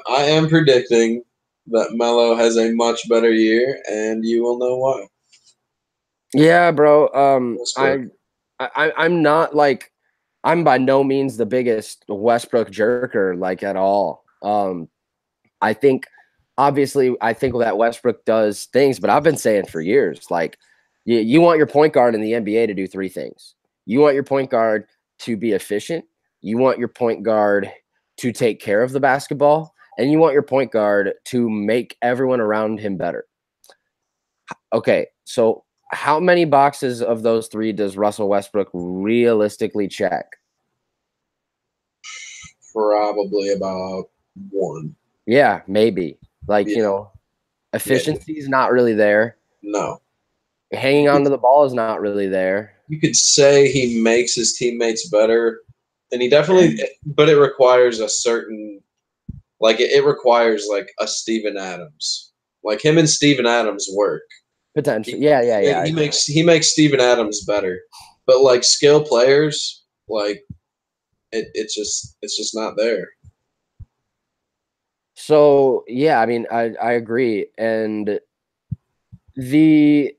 am predicting that Melo has a much better year, and you will know why. Yeah, bro. I'm not like I'm by no means the biggest Westbrook jerker like at all. I think obviously, I think that Westbrook does things, but I've been saying for years, like, you want your point guard in the NBA to do three things. You want your point guard to be efficient. You want your point guard to take care of the basketball, and you want your point guard to make everyone around him better. Okay, so how many boxes of those three does Russell Westbrook realistically check? Probably about one. Yeah, maybe. Like, Yeah, maybe. efficiency is not really there. No. Hanging on to the ball is not really there. You could say he makes his teammates better, and he definitely, but it requires a certain, like it requires like a Steven Adams, like him and Steven Adams work. Potentially. Yeah, yeah, yeah. He makes Steven Adams better, but like skill players, like it's just not there. So, yeah, I mean, I agree. And the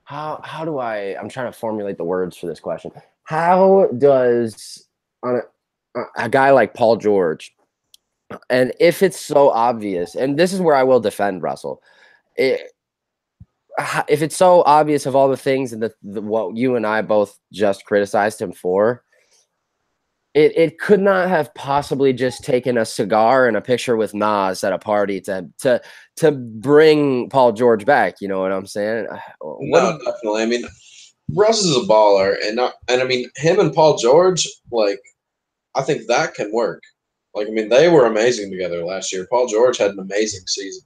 how do I'm trying to formulate the words for this question. How does on a guy like Paul George, and if it's so obvious, and this is where I will defend Russell, it, if it's so obvious of all the things and what you and I both just criticized him for, it could not have possibly just taken a cigar and a picture with Nas at a party to bring Paul George back. You know what I'm saying? No, definitely. I mean, Russ is a baller, and I mean him and Paul George, like I think that can work. Like I mean, they were amazing together last year. Paul George had an amazing season,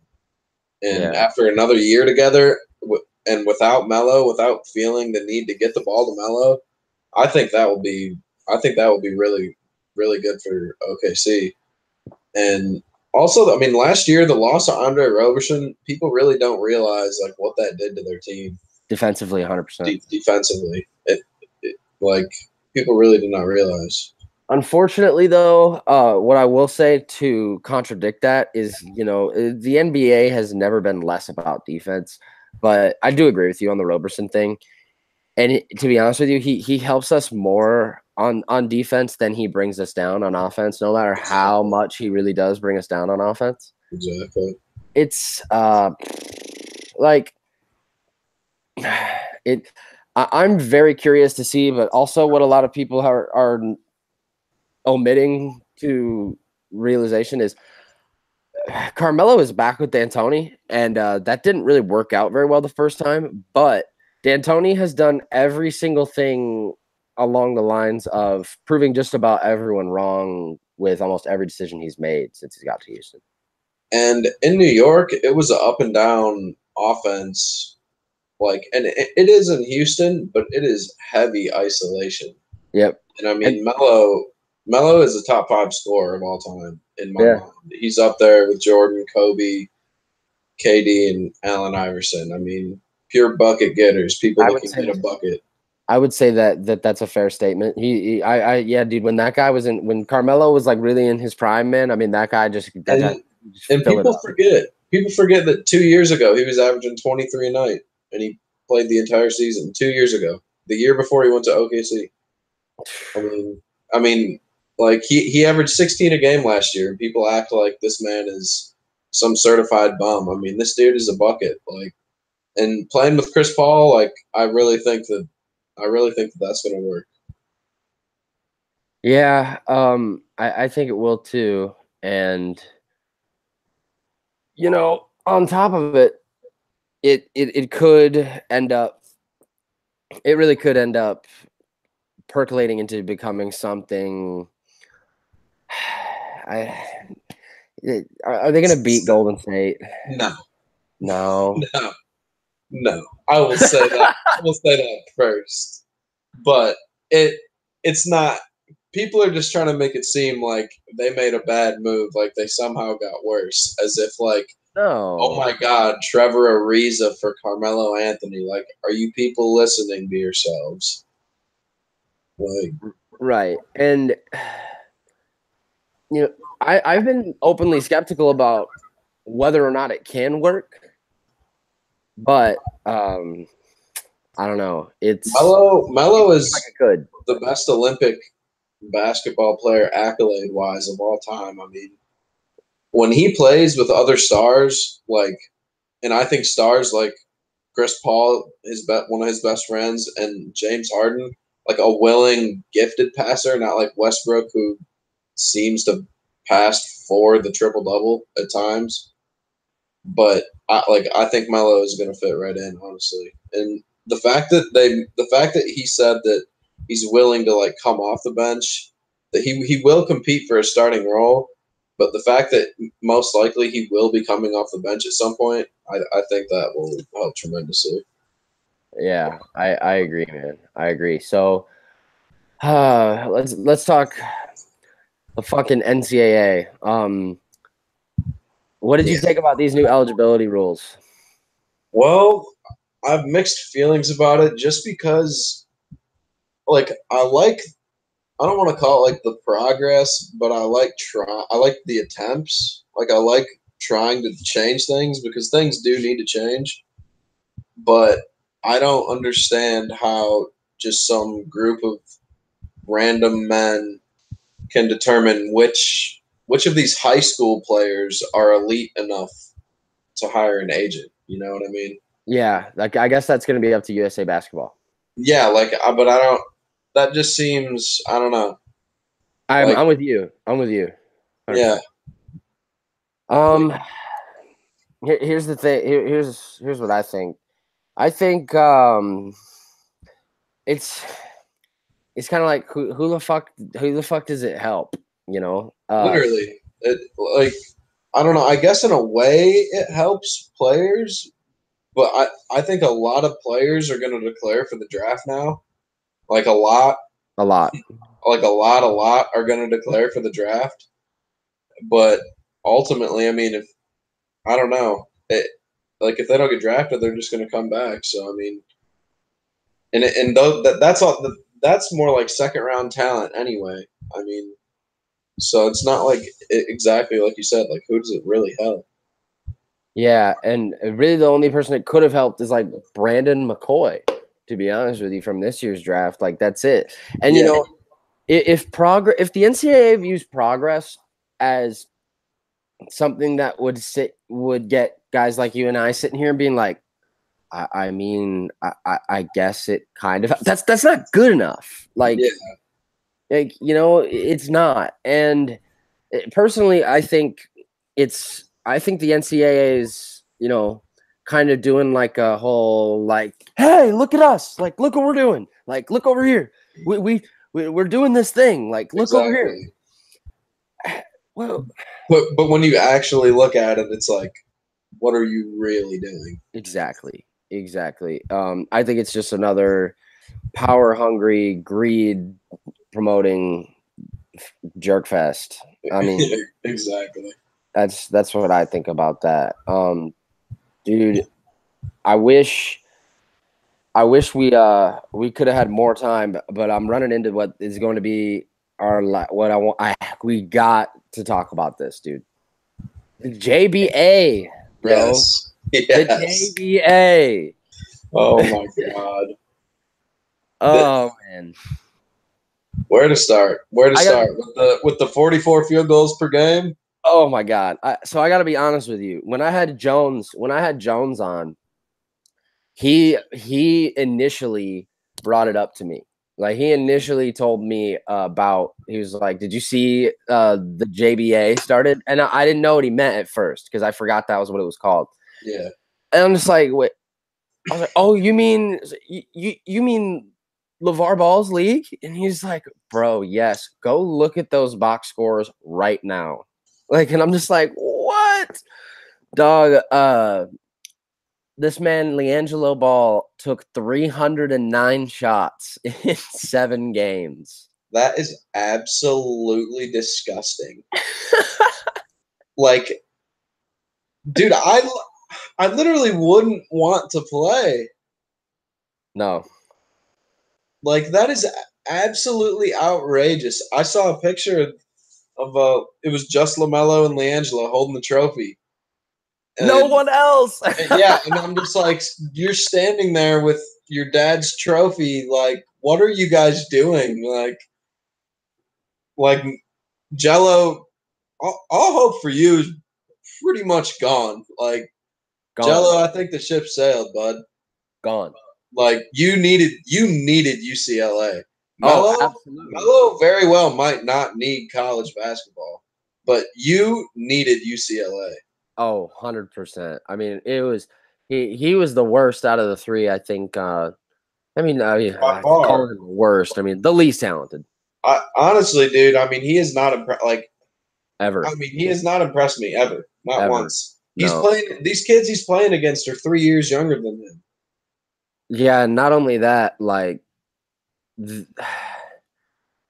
and Yeah. after another year together, and without Melo, without feeling the need to get the ball to Melo, I think that will be. I think that will be really, really good for OKC. And also, I mean, last year the loss of Andre Roberson, people really don't realize like what that did to their team Defensively, 100%. defensively. Like people really do not realize. Unfortunately, though, what I will say to contradict that is, the NBA has never been less about defense, but I do agree with you on the Roberson thing. And to be honest with you, he helps us more on defense than he brings us down on offense. No matter how much he really does bring us down on offense, Exactly. it's like it. I'm very curious to see, but also what a lot of people are omitting to realization is Carmelo is back with D'Antoni, and that didn't really work out very well the first time. But D'Antoni has done every single thing along the lines of proving just about everyone wrong with almost every decision he's made since he got to Houston. And in New York, it was an up and down offense. Like, and it is in Houston, but it is heavy isolation. Yep. And I And mean, Melo is a top 5 scorer of all time in my yeah, mind. He's up there with Jordan, Kobe, KD, and Allen Iverson. I mean, pure bucket getters, people I that would can say get a bucket. I would say that's a fair statement. Yeah, dude. When that guy was when Carmelo was like really in his prime, man. I mean, that guy just And fill it up. people forget that 2 years ago he was averaging 23 a night, and he played the entire season 2 years ago. The year before he went to OKC. I mean, I mean, like he averaged 16 a game last year, and people act like this man is some certified bum. I mean, this dude is a bucket. Like, and playing with Chris Paul, like I really think that that's going to work. Yeah, I think it will too. And on top of it, it could end up it really could end up percolating into becoming something. I are they going to beat Golden State? No, No. no, no. I will say that. I will say that first, but it's not. People are just trying to make it seem like they made a bad move, like they somehow got worse, as if like, oh No. my God, Trevor Ariza for Carmelo Anthony. Like, are you people listening to yourselves? Like, Right. And I've been openly skeptical about whether or not it can work, but I don't know. Melo Like is it could. the best Olympic basketball player accolade wise of all time. I mean, when he plays with other stars, like, and I think stars like Chris Paul, one of his best friends, and James Harden, like a willing, gifted passer, not like Westbrook, who seems to pass for the triple double at times. But I think Melo is going to fit right in, honestly. And the fact that he said that he's willing to like come off the bench, that he will compete for a starting role, but the fact that most likely he will be coming off the bench at some point, I think that will help tremendously. Yeah, I agree, man. I agree. So let's talk the fucking NCAA. What did you think about these new eligibility rules? Well, I have mixed feelings about it just because, like, I don't want to call it like the progress, but I like the attempts. Like, I like trying to change things because things do need to change. But I don't understand how just some group of random men can determine which of these high school players are elite enough to hire an agent. You know what I mean? Yeah, like I guess that's going to be up to USA Basketball. Yeah, like, but I don't. That just seems. I don't know. I'm with you. I'm with you. 100%. Yeah. Here's the thing. Here's what I think. I think it's kind of like who the fuck does it help? You know, Literally, like, I don't know. I guess in a way it helps players, but I think a lot of players are going to declare for the draft now. Like a lot, a lot. like a lot are going to declare for the draft. But ultimately, I mean, if I don't know, like if they don't get drafted, they're just going to come back. So I mean, that's all. That's more like second round talent anyway. I mean, so it's not like exactly like you said. Like, who does it really help? Yeah, and really the only person that could have helped is like Brandon McCoy, to be honest with you, from this year's draft. Like that's it. And you know, if the NCAA views progress as something that would get guys like you and I sitting here and being like, I mean, I guess it kind of that's not good enough. Like, you know, it's not. And personally, I think the NCAA is, you know, kind of doing like a whole like, hey, look at us, like look what we're doing, like look over here, we're doing this thing, like look over here. Well, but when you actually look at it, it's like, what are you really doing? Exactly. I think it's just another power hungry, greed promoting jerk fest. I mean, exactly. That's what I think about that. Dude, I wish we could have had more time, but I'm running into what is going to be we got to talk about this, dude. The JBA, bro. Yes. The JBA. Oh my god. Oh man. Where to start? With the 44 field goals per game? Oh my god. So I got to be honest with you. When I had Jones on, he initially brought it up to me. Like he initially told me he was like, did you see the JBA started? And I didn't know what he meant at first because I forgot that was what it was called. Yeah. And I'm just like, wait. I was like, oh, you mean LeVar Ball's league? And he's like, bro, yes. Go look at those box scores right now. Like, and I'm just like, what? Dog, this man, LiAngelo Ball, took 309 shots in 7 games. That is absolutely disgusting. Like, dude, I literally wouldn't want to play. No. Like, that is absolutely outrageous. I saw a picture of it was just LaMelo and LiAngelo holding the trophy. And, no one else. Yeah, and I'm just like, you're standing there with your dad's trophy. Like, what are you guys doing? Like Jello. All hope for you is pretty much gone. Like Gone. Jello, I think the ship sailed, bud. Gone. Like you needed UCLA. Oh, Melo, absolutely. Melo very well might not need college basketball, but you needed UCLA. Oh, 100%. I mean, it was he was the worst out of the three, I think. By I call far. him the worst. I mean, the least talented Honestly, dude, I mean, he is not like ever, I mean, he has not impressed me ever, not ever. once. He's No. playing these kids he's playing against are 3 years younger than him. Yeah, not only that, like, th-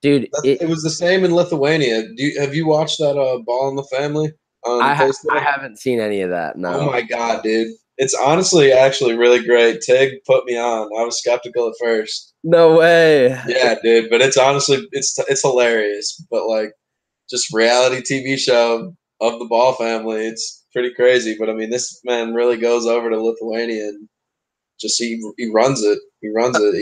dude, It was the same in Lithuania. Have you watched that Ball in the Family on I Facebook? haven't seen any of that. Oh No. my god, dude! It's honestly actually really great. Tig put me on. I was skeptical at first. No way. Yeah, dude, but it's honestly it's hilarious. But like, just reality TV show of the Ball family. It's pretty crazy. But I mean, this man really goes over to Lithuania and just he runs it. He runs it.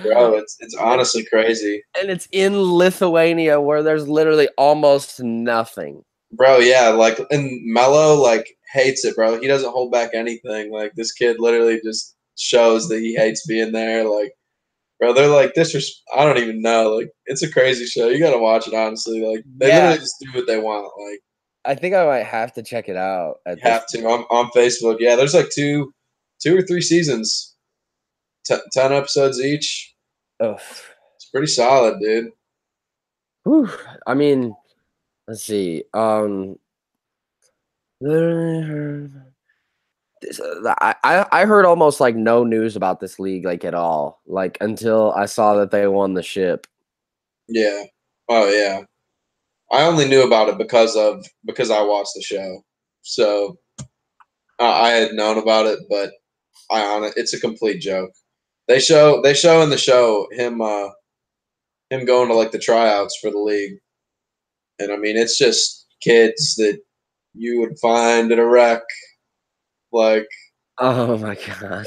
Bro, it's honestly crazy. And it's in Lithuania where there's literally almost nothing. Bro, yeah, like and Mello like hates it, bro. He doesn't hold back anything. Like this kid literally just shows that he hates being there. Like, bro, they're like this. I don't even know. Like, it's a crazy show. You gotta watch it. Honestly, like they Yeah, literally just do what they want. Like, I think I might have to check it out you at this have to on Facebook. Yeah, there's like two or three seasons, 10 episodes each. point. It's pretty solid, dude. Whew. I mean, let's see. I heard almost like no news about this league like at all, like until I saw that they won the ship. Yeah. Oh yeah. I only knew about it because I watched the show. So I had known about it, but it's a complete joke. They show in the show him going to like the tryouts for the league, and I mean it's just kids that you would find in a wreck. Like Oh my god!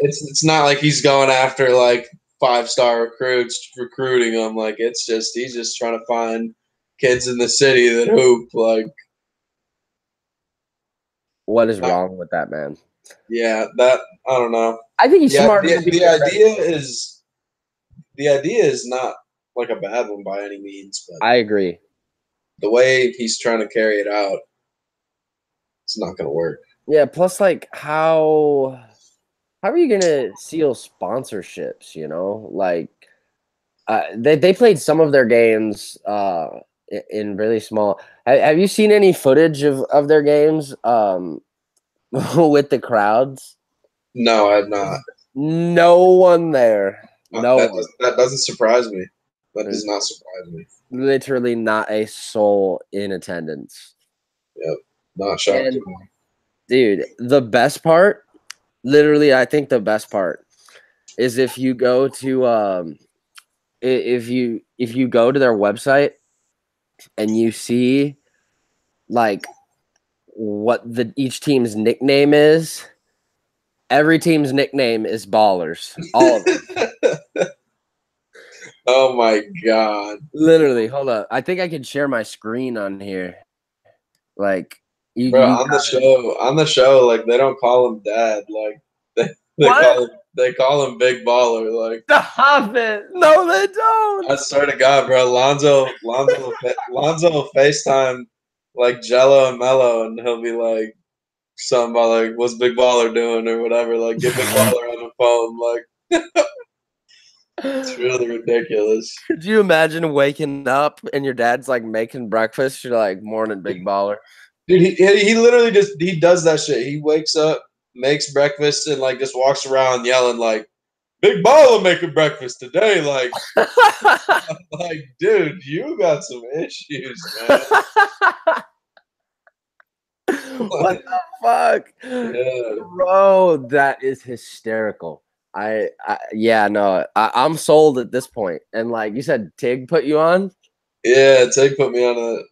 it's not like he's going after like 5-star recruits recruiting them. Like it's just he's just trying to find kids in the city that hoop. Like What is not, wrong with that man? yeah, that I don't know. I think he's Yeah, smart enough to be the there. idea is not like a bad one by any means, but I agree. the way he's trying to carry it out, it's not going to work. Yeah. Plus, like, how are you gonna seal sponsorships? You know, like they played some of their games in really small. Have you seen any footage of their games with the crowds? No, I have not. No one there. No one. That doesn't surprise me. That There's does not surprise me. literally not a soul in attendance. Yep, not shocked And at all. dude, the best part, literally, I think the best part is if you go to if you go to their website and you see like what each team's nickname is. Every team's nickname is Ballers. All of them. Oh my god, Literally, hold up. I think I can share my screen on here. Like bro! you got On the show, like they don't call him dad. Like what? they call him big baller. Like Stop it! No, they don't. I swear to God, bro, Lonzo will FaceTime like Jello and Mello, and he'll be like something about like what's Big Baller doing or whatever. Like get Big Baller on the phone. Like it's really ridiculous. Could you imagine waking up and your dad's like making breakfast? You're like, "Morning, big baller." Dude, he literally just he does that shit. He wakes up, makes breakfast, and like just walks around yelling like Big Baller making breakfast today. Like, dude, you got some issues, man. What the fuck, Yeah, bro? That is hysterical. Yeah, no, I'm sold at this point. And like you said, Tig put you on. yeah. Tig put me on a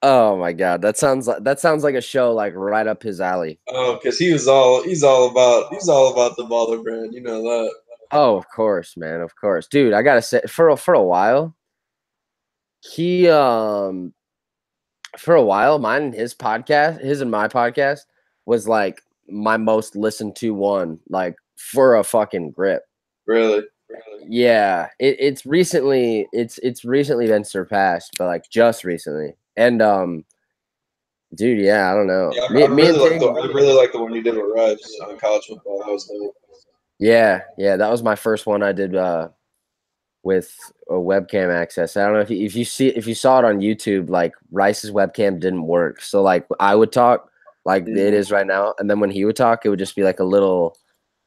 Oh my god, that sounds like a show like right up his alley. oh, because he's all about the baller brand. You know that. Oh, of course, man, of course, dude. I gotta say, for a while, he for a while, mine and his podcast, his and my podcast was like my most listened to one, like for a fucking grip. Really? Yeah, it's recently been surpassed, but like just recently. And dude, yeah, I don't know. Yeah, Me, me and Tig, I really like the one you did with Rice on college football. That was dope. yeah, that was my first one I did with a webcam access. I don't know if you saw it on YouTube, like Rice's webcam didn't work. So like I would talk like it is right now, and then when he would talk, it would just be like a little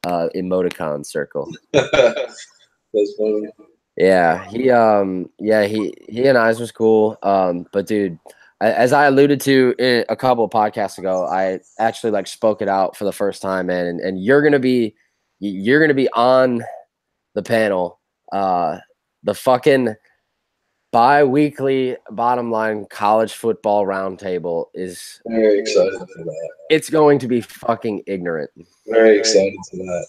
emoticon circle. That's funny. Yeah, he and I's was cool. But dude, as I alluded to a couple of podcasts ago, I actually like spoke it out for the first time, man. And you're gonna be on the panel. The fucking bi-weekly bottom line college football roundtable is Very excited for that. it's going to be fucking ignorant. Very excited for that.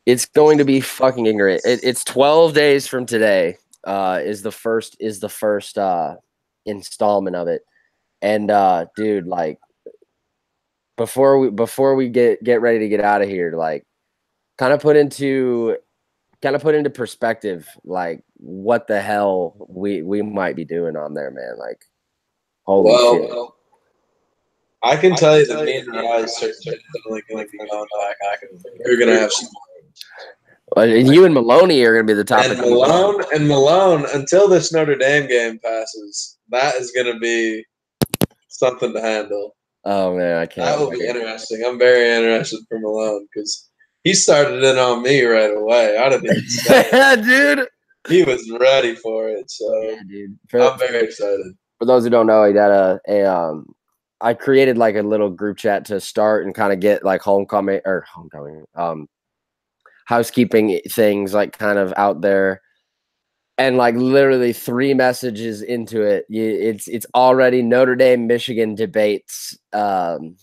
It's going to be fucking ignorant. It's 12 days from today. Is the first installment of it. And dude, like before we get ready to get out of here, like kind of put into perspective like what the hell we might be doing on there, man. Like holy shit. I can tell you that me and Rise are definitely going to be on back. We're going to have some. And you and Maloney are going to be the topic. And Malone, until this Notre Dame game passes, that is going to be something to handle. Oh man, I can't. That will be interesting. I'm very interested for Malone because he started in on me right away. I didn't even say it. Dude. He was ready for it, so yeah, dude. I'm very excited. For those who don't know, he got I created like a little group chat to start and kind of get like housekeeping things like kind of out there. And like literally 3 messages into it, it's already Notre Dame Michigan debates in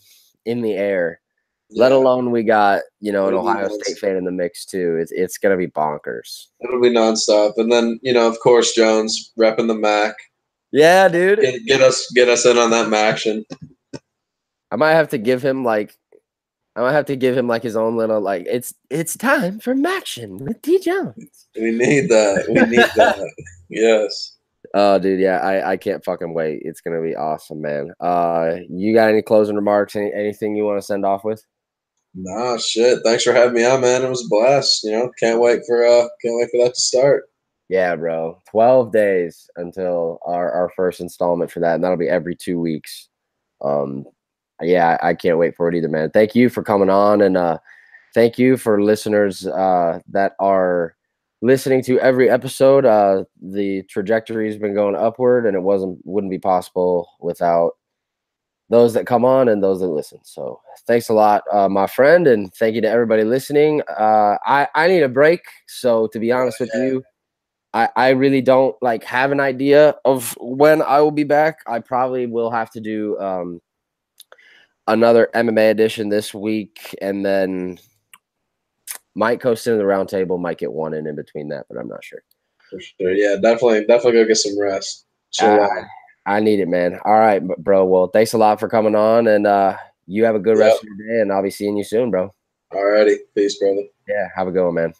the air. Yeah. Let alone we got an Ohio State fan in the mix too. It's gonna be bonkers. It'll be nonstop, and then of course Jones repping the Mac. Yeah, dude. Get us in on that Maction. I might have to give him like his own little like it's time for Maction with T. Jones. We need that. Yes. Oh, dude, yeah, I can't fucking wait. It's gonna be awesome, man. You got any closing remarks? Anything you want to send off with? Nah, shit. Thanks for having me on, man. It was a blast. Can't wait for that to start. Yeah, bro. 12 days until our first installment for that, and that'll be every 2 weeks. Yeah, I can't wait for it either, man. Thank you for coming on, and thank you for listeners that are listening to every episode. The trajectory has been going upward, and it wouldn't be possible without those that come on and those that listen. So thanks a lot, my friend, and thank you to everybody listening. I need a break, so to be honest with you, I really don't like have an idea of when I will be back. I probably will have to do another MMA edition this week, and then might coast into the round table, might get one in between that, but I'm not sure. For sure. Yeah, definitely go get some rest. I need it, man. All right, bro. Well, thanks a lot for coming on, and you have a good rest of your day, and I'll be seeing you soon, bro. All righty. Peace, brother. Yeah, have a good one, man.